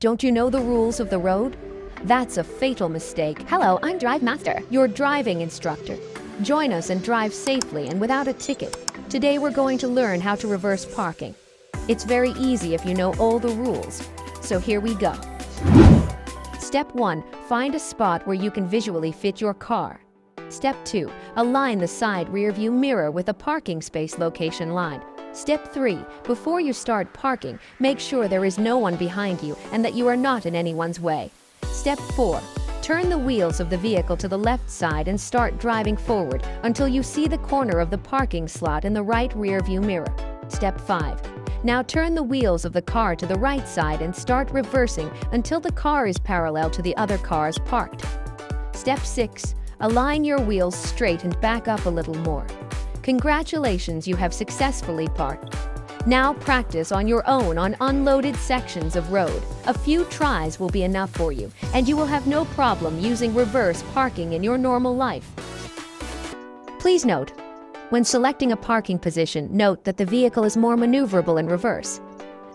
Don't you know the rules of the road? That's a fatal mistake. Hello, I'm DriveMaster. Your driving instructor. Join us and drive safely and without a ticket. Today we're going to learn how to reverse parking. It's very easy if you know all the rules. So here we go. Step 1. Find a spot where you can visually fit your car. Step 2. Align the side rear view mirror with a parking space location line. Step 3. Before you start parking, make sure there is no one behind you and that you are not in anyone's way. Step 4. Turn the wheels of the vehicle to the left side and start driving forward until you see the corner of the parking slot in the right rear view mirror. Step 5. Now turn the wheels of the car to the right side and start reversing until the car is parallel to the other cars parked. Step 6. Align your wheels straight and back up a little more. Congratulations, you have successfully parked. Now practice on your own on unloaded sections of road. A few tries will be enough for you, and you will have no problem using reverse parking in your normal life. Please note, when selecting a parking position, note that the vehicle is more maneuverable in reverse.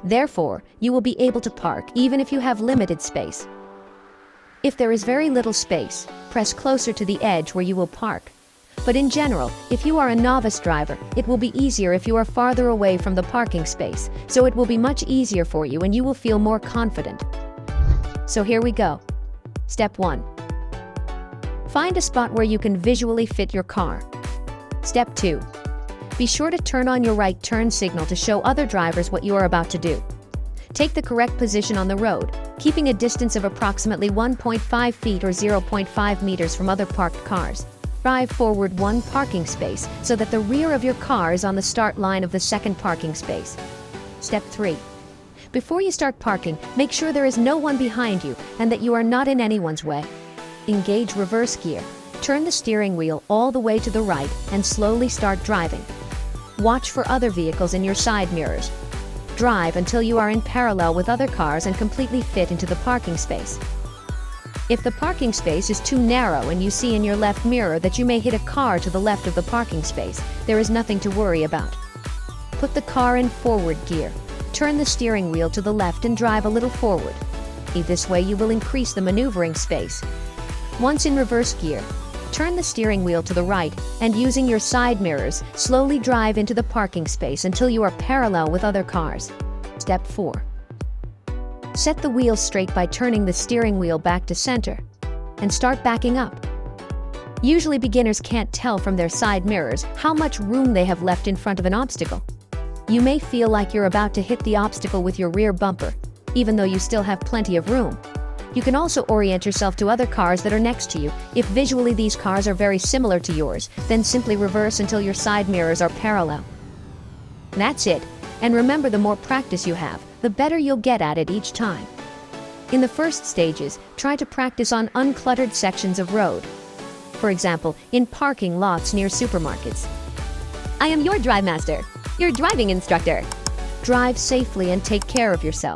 Therefore, you will be able to park even if you have limited space. If there is very little space, press closer to the edge where you will park. But in general, if you are a novice driver, it will be easier if you are farther away from the parking space, so it will be much easier for you and you will feel more confident. So here we go. Step 1. Find a spot where you can visually fit your car. Step 2. Be sure to turn on your right turn signal to show other drivers what you are about to do. Take the correct position on the road, keeping a distance of approximately 1.5 feet or 0.5 meters from other parked cars. Drive forward one parking space so that the rear of your car is on the start line of the second parking space. Step 3. Before you start parking, make sure there is no one behind you and that you are not in anyone's way. Engage reverse gear. Turn the steering wheel all the way to the right and slowly start driving. Watch for other vehicles in your side mirrors. Drive until you are in parallel with other cars and completely fit into the parking space. If the parking space is too narrow and you see in your left mirror that you may hit a car to the left of the parking space, there is nothing to worry about. Put the car in forward gear. Turn the steering wheel to the left and drive a little forward. This way you will increase the maneuvering space. Once in reverse gear, turn the steering wheel to the right and using your side mirrors, slowly drive into the parking space until you are parallel with other cars. Step 4. Set the wheels straight by turning the steering wheel back to center and start backing up. Usually beginners can't tell from their side mirrors how much room they have left in front of an obstacle. You may feel like you're about to hit the obstacle with your rear bumper, even though you still have plenty of room. You can also orient yourself to other cars that are next to you. If visually these cars are very similar to yours, then simply reverse until your side mirrors are parallel. That's it. And remember, the more practice you have, the better you'll get at it each time. In the first stages, try to practice on uncluttered sections of road. For example, in parking lots near supermarkets. I am your DriveMaster, your driving instructor. Drive safely and take care of yourself.